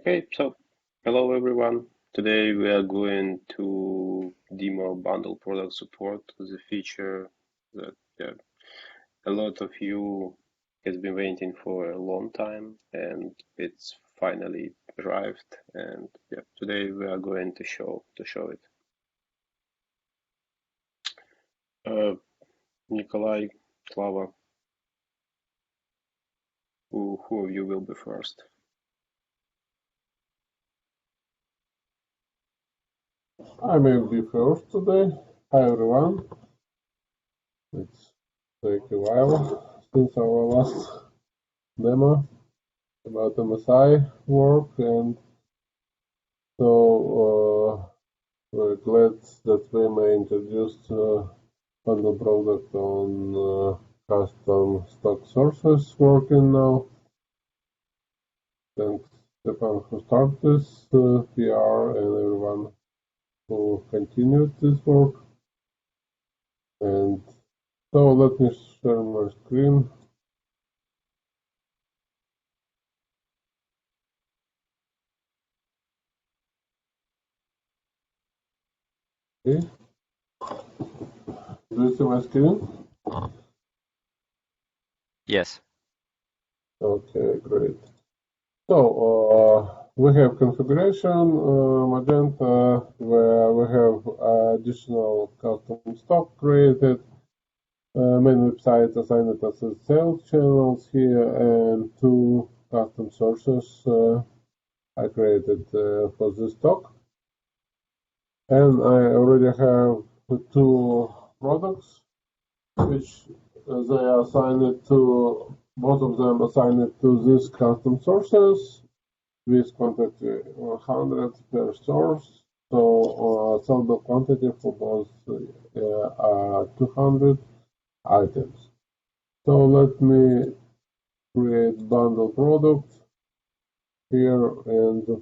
Okay, so hello everyone. Today we are going to demo bundle product support, the feature that a lot of you has been waiting for a long time, and it's finally arrived. And today we are going to show it. Nikolai, Slava, who of you will be first? I will be first today. Hi everyone. It's take a while since our last demo about MSI work, and so we're glad that we may introduce bundle product on custom stock sources working now. Thanks Stefan who started this PR and everyone who continued this work. And so let me share my screen. Okay. Do you see my screen? Yes. Okay, great. So we have configuration Magento where we have additional custom stock created, main website assigned as sales channels here, and two custom sources I created for this stock. And I already have two products which they are assigned to, both of them assigned to these custom sources with quantity 100 per source. So sellable quantity for both are 200 items. So let me create bundle product here, and I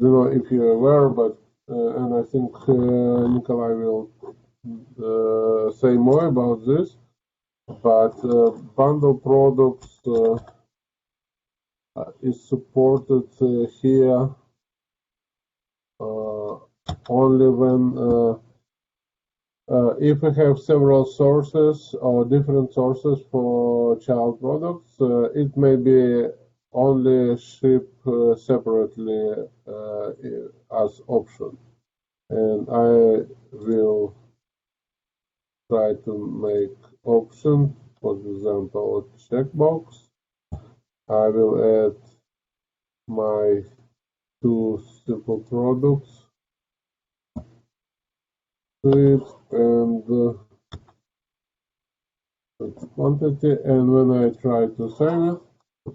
don't know if you're aware, but and I think Nikolai will say more about this, but bundle products is supported here only when if we have several sources or different sources for child products, it may be only shipped separately as option. And I will try to make option, for example, checkbox. I will add my two simple products to it, and quantity, and when I try to save it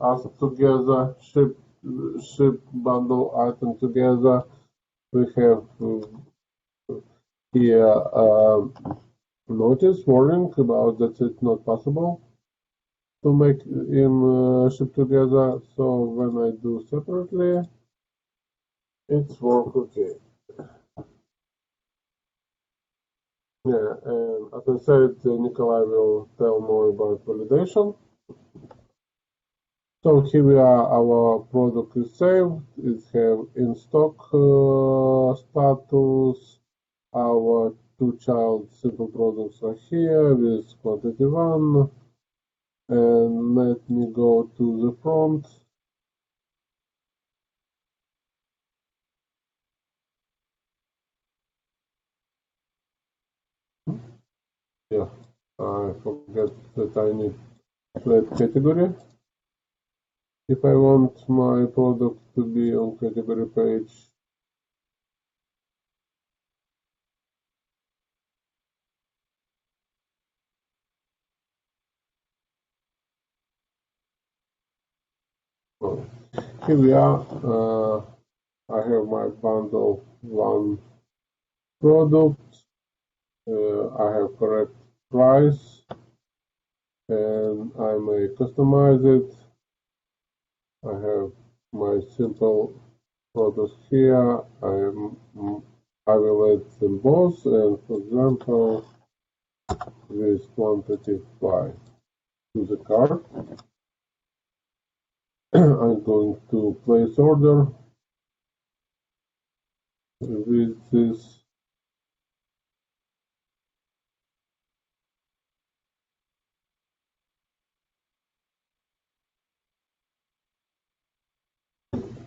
as together, ship bundle item together, we have here notice warning about that it's not possible to make him ship together. So when I do separately, it's work okay. Yeah, and as I said, Nikolai will tell more about validation. So here we are, our product is saved, it have in stock status, our two child simple products are here with quantity 1, and let me go to the front. Yeah, I forget that I need flat category. If I want my product to be on category page, oh, here we are. I have my bundle 1 product. I have correct price, and I may customize it. I have my simple products here. I will add them both, and for example, with quantity 5 to the cart. I'm going to place order with this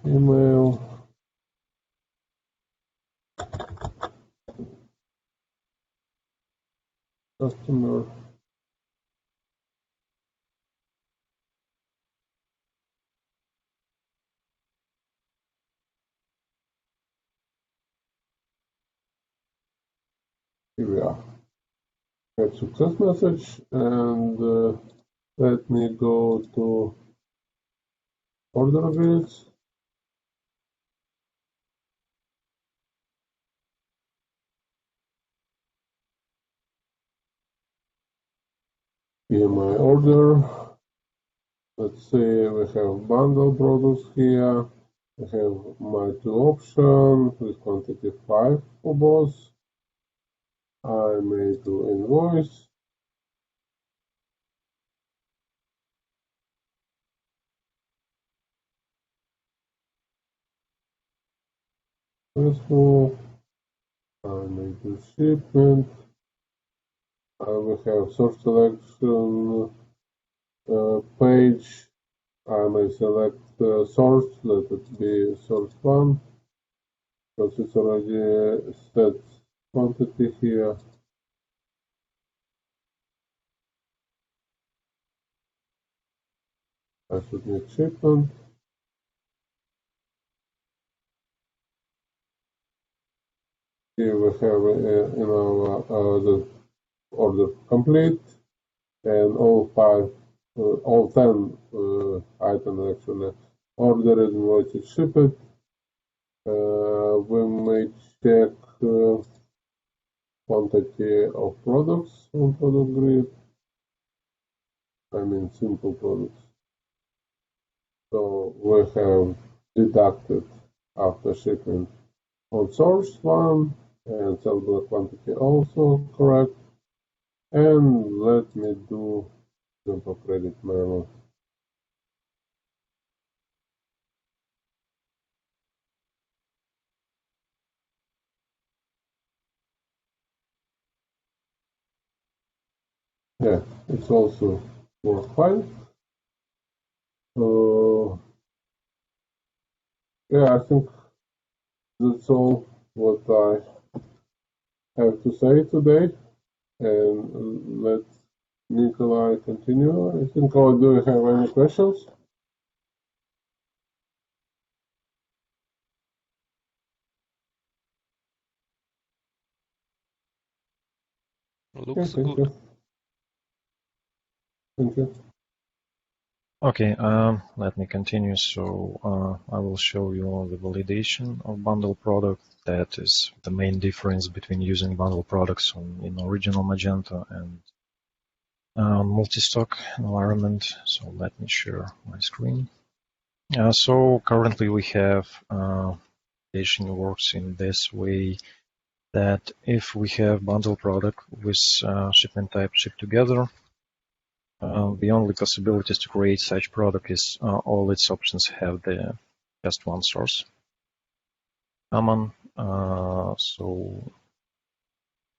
email. Customer. Here we are. Have success message, and let me go to order fields. Here my order. Let's see, we have bundle products here. We have my two options with quantity 5 for both. I made to invoice. Successful. I made to shipment. I will have source selection page. I may select source, let it be source 1, because it's already set quantity here. I submit shipment. Here we have in our the order complete, and all 10 items actually ordered, invoiced, shipped. We may check quantity of products on product grid. I mean simple products. So we have deducted after shipping on source 1 and sellable quantity also correct. And let me do simple credit memo. Yeah, it's also work fine. Yeah, I think that's all what I have to say today. And let Nikolai continue. I think, or do you have any questions? Looks Thank good. you. Thank you. Okay, let me continue. So I will show you the validation of bundle product. That is the main difference between using bundle products in original Magento and multi-stock environment. So let me share my screen. So currently we have validation works in this way that if we have bundle product with shipment type shipped together, the only possibilities to create such product is all its options have the just one source common. So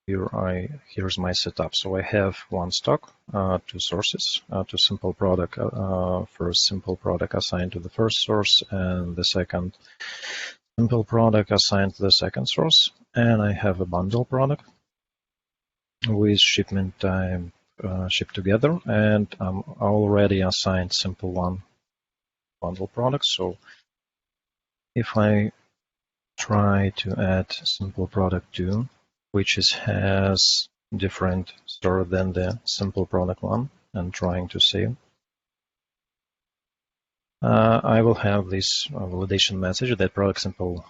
here's my setup. So I have one stock, two sources, two simple product. First simple product assigned to the first source, and the second simple product assigned to the second source. And I have a bundle product with shipment time shipped together, and I'm already assigned simple one bundle product. So if I try to add simple product 2, which has different store than the simple product 1, and trying to save, I will have this validation message that product simple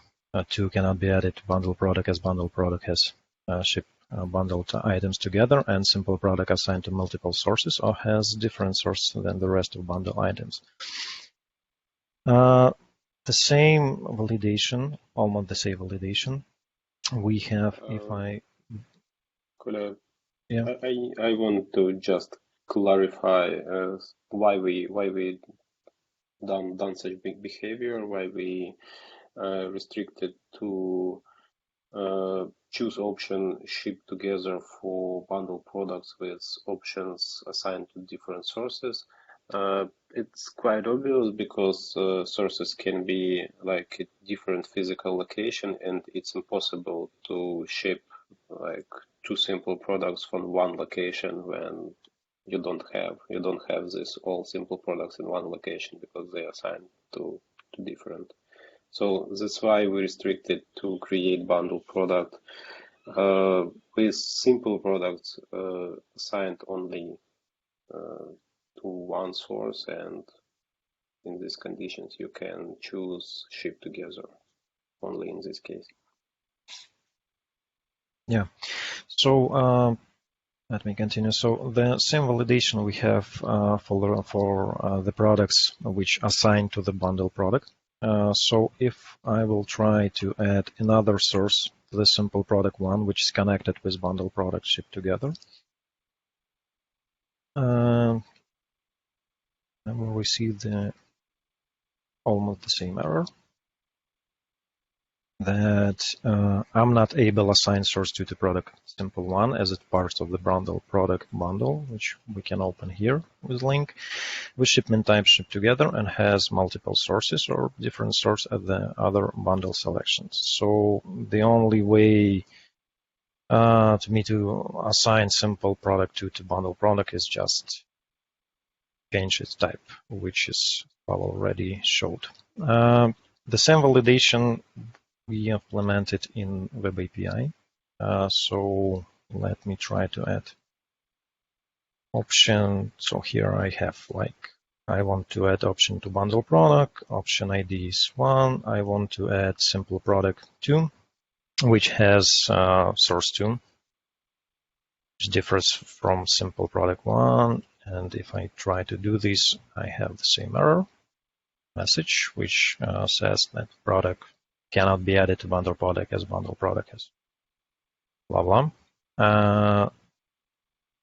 2 cannot be added to bundle product, as bundle product has shipped bundled items together, and simple product assigned to multiple sources or has different source than the rest of bundle items. The same validation, almost the same validation, we have if I... Koля, Yeah. I want to just clarify why we done such big behavior, why we restricted to choose option ship together for bundle products with options assigned to different sources. It's quite obvious because sources can be like a different physical location, and it's impossible to ship like two simple products from one location when you don't have this all simple products in one location because they are assigned to different. So that's why we restricted to create bundle product with simple products assigned only to one source, and in these conditions you can choose ship together only in this case. Yeah. So let me continue. So the same validation we have for the products which assign to the bundle product. So if I will try to add another source to the simple product one, which is connected with bundle product shipped together, I will receive almost the same error that I'm not able to assign source to the product simple one as it's part of the bundle product bundle, which we can open here with link, with shipment type shipped together and has multiple sources or different source at the other bundle selections. So the only way to me to assign simple product to bundle product is just change its type, which is already showed. The same validation we implemented in Web API. So let me try to add option. So here I have I want to add option to bundle product. Option ID is 1. I want to add simple product 2, which has source 2, which differs from simple product 1. And if I try to do this, I have the same error message, which says that product cannot be added to bundle product as bundle product has blah blah.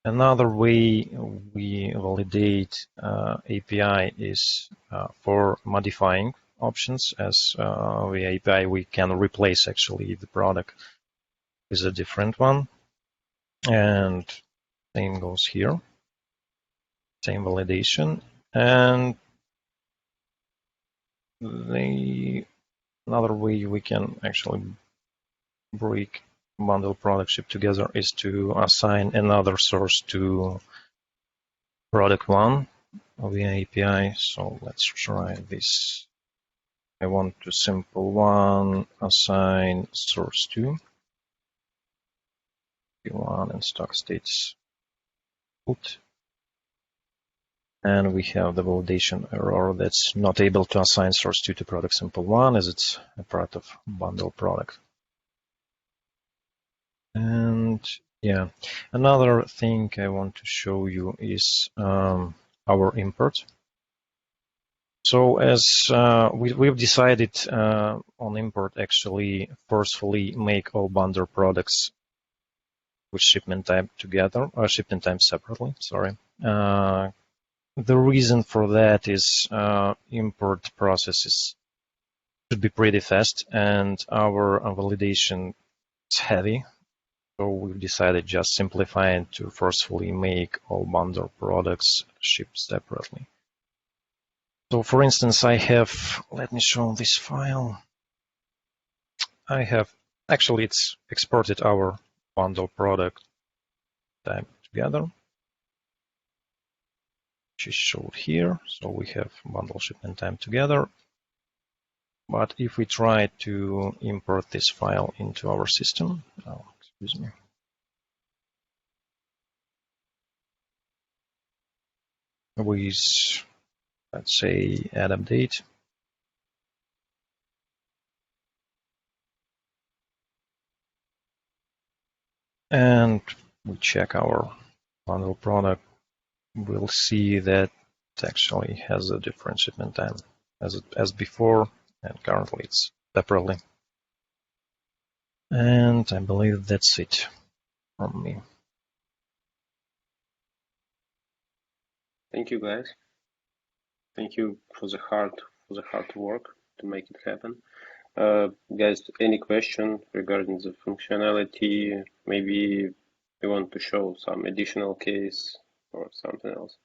Another way we validate API is for modifying options. As via API we can replace actually the product with a different one, and same goes here, same validation. And another way we can actually break bundle product shipped together is to assign another source to product 1 via API. So let's try this. I want to simple 1 assign source 2, P1 and stock states put. And we have the validation error that's not able to assign source 2 to product simple 1 as it's a part of bundle product. And yeah, another thing I want to show you is our import. So as we've decided on import, actually forcefully make all bundle products with shipment type together, or shipment type separately, sorry. The reason for that is import processes should be pretty fast, and our validation is heavy. So we've decided just simplifying to forcefully make all bundle products ship separately. So for instance, I have, let me show this file. I have, actually it's exported our bundle product type together, which is showed here. So we have bundle shipment time together. But if we try to import this file into our system, excuse me. With, let's say, add update. And we check our bundle product, we'll see that it actually has a different shipment time as before, and currently it's separately. And I believe that's it from me. Thank you, guys. Thank you for the hard work to make it happen. Guys, any question regarding the functionality? Maybe you want to show some additional case or something else?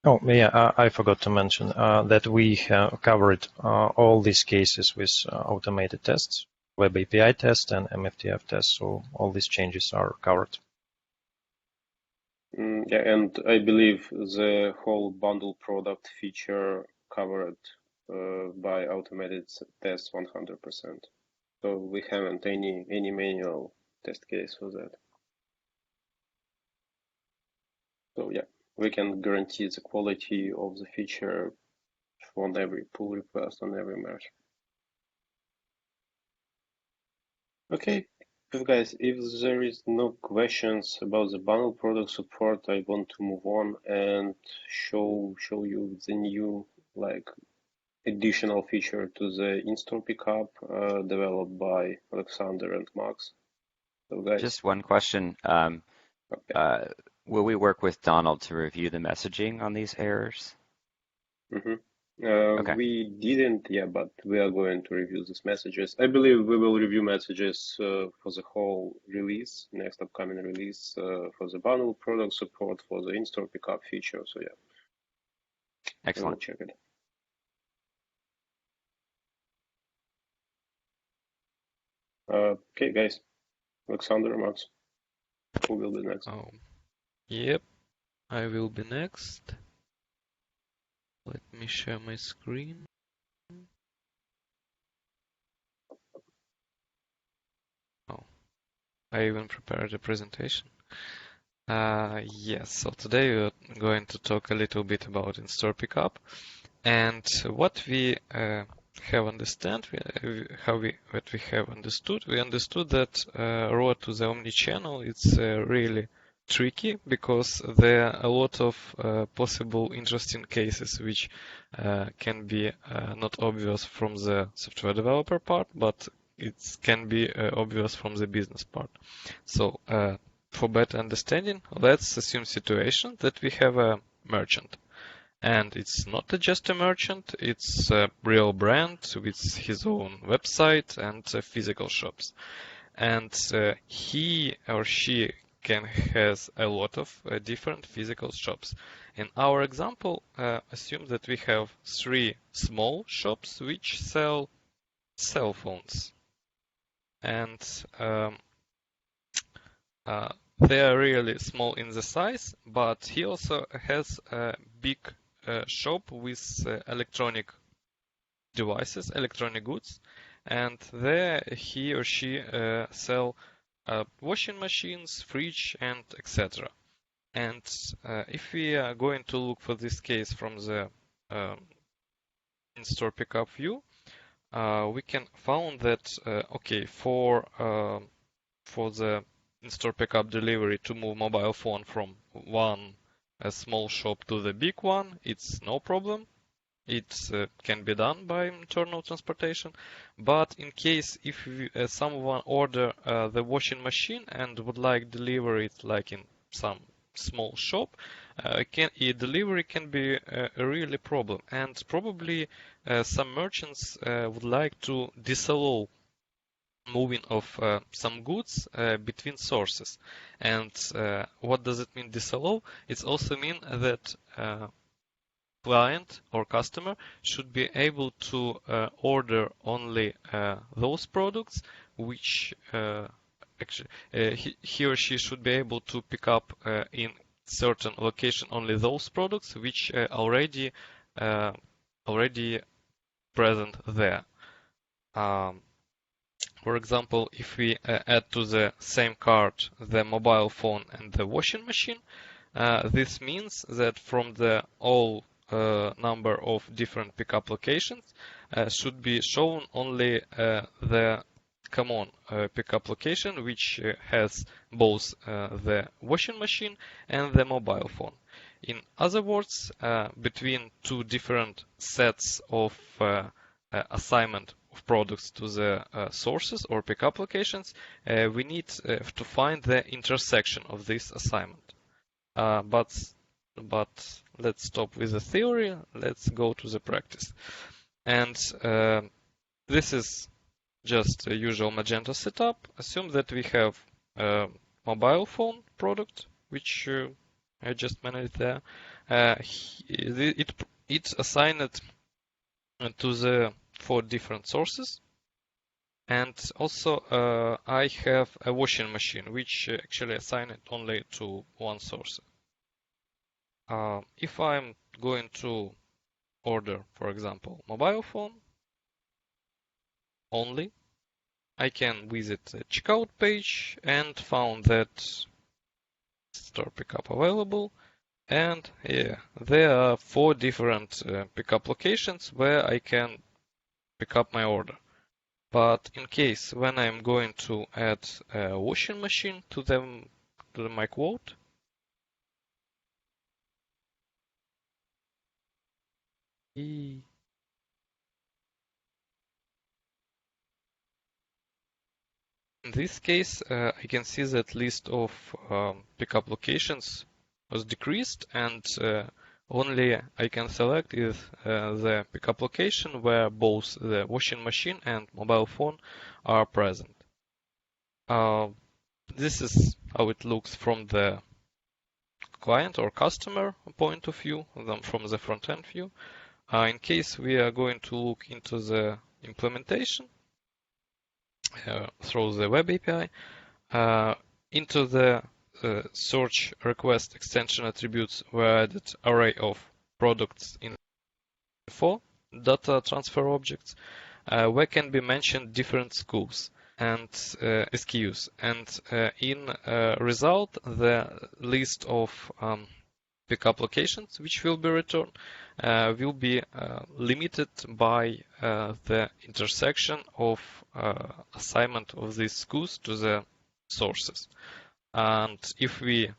Oh, yeah, I forgot to mention that we have covered all these cases with automated tests, Web API test and MFTF test. So all these changes are covered. Yeah, and I believe the whole bundle product feature covered by automated tests 100%. So we haven't any manual test case for that. So yeah, we can guarantee the quality of the feature on every pull request, on every merge. Okay, guys, if there is no questions about the bundle product support, I want to move on and show you the new additional feature to the in-store pickup developed by Alexander and Max. So guys, Just one question. okay. Will we work with Donald to review the messaging on these errors? Mm-hmm. Okay. We didn't, yeah, but we are going to review these messages. I believe we will review messages for the whole release, next upcoming release, for the bundle product support, for the in-store pickup feature. So yeah, Excellent. we'll check it. Okay, guys, Alexander, Max, who will be next? Oh, yep, I will be next. Let me share my screen. Oh, I even prepared a presentation. Yes, so today we're going to talk a little bit about in-store pickup and what we have understood. We understood that road to the omni-channel it's really tricky because there are a lot of possible interesting cases which can be not obvious from the software developer part, but it can be obvious from the business part. So for better understanding, let's assume situation that we have a merchant. And it's not just a merchant, it's a real brand with his own website and physical shops. And he or she has a lot of different physical shops. In our example, assume that we have 3 small shops which sell cell phones. And they are really small in the size, but he also has a big shop with electronic devices, electronic goods, and there he or she sell washing machines, fridge, and etc. And if we are going to look for this case from the in-store pickup view, we can found that okay, for the in-store pickup delivery to move mobile phone from a small shop to the big one, it's no problem. It can be done by internal transportation. But in case if someone order the washing machine and would like deliver it like in some small shop, delivery can be a really problem. And probably some merchants would like to disallow moving of some goods between sources. And what does it mean disallow? It also means that client or customer should be able to order only those products which he or she should be able to pick up in certain location only those products which already present there. For example, if we add to the same cart the mobile phone and the washing machine, this means that from the all number of different pickup locations should be shown only the common pickup location, which has both the washing machine and the mobile phone. In other words, between 2 different sets of assignment of products to the sources or pickup locations, we need to find the intersection of this assignment. But let's stop with the theory. Let's go to the practice. And this is just a usual Magento setup. Assume that we have a mobile phone product, which I just managed there. It's assigned to the 4 different sources. And also I have a washing machine, which actually assigned it only to one source. If I'm going to order, for example, mobile phone only, I can visit the checkout page and found that store pickup available. And yeah, there are 4 different pickup locations where I can pick up my order. But in case when I'm going to add a washing machine to my quote, in this case, I can see that list of pickup locations was decreased, and only I can select is the pickup location where both the washing machine and mobile phone are present. This is how it looks from the client or customer point of view, from the front-end view. In case we are going to look into the implementation through the web API, into the search request extension attributes were added array of products info data transfer objects where can be mentioned different schools and SKUs. And in result, the list of pickup locations which will be returned will be limited by the intersection of assignment of these schools to the sources. And if we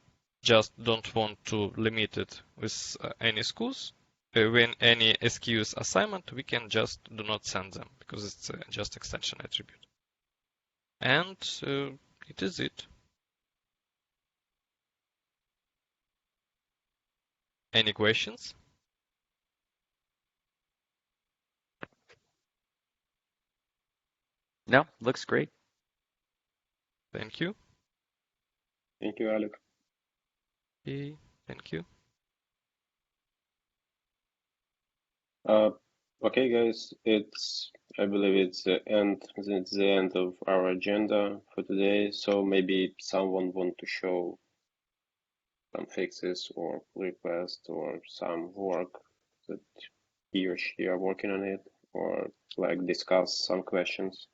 just don't want to limit it with any schools, when any SKUs assignment, we can just do not send them because it's just extension attribute. And it is it. Any questions? No, looks great. Thank you. Thank you, Alec. Okay, thank you. Okay, guys, I believe it's the end of our agenda for today. So maybe someone want to show some fixes or request or some work that he or she are working on it, or like discuss some questions.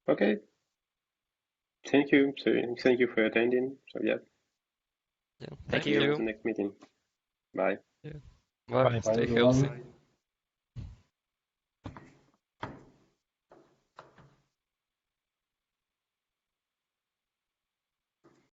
Okay. Thank you. So thank you for attending. So yeah. Yeah, Thank See you you. at the next meeting. Bye. Yeah. Bye. Bye. Stay everyone. healthy.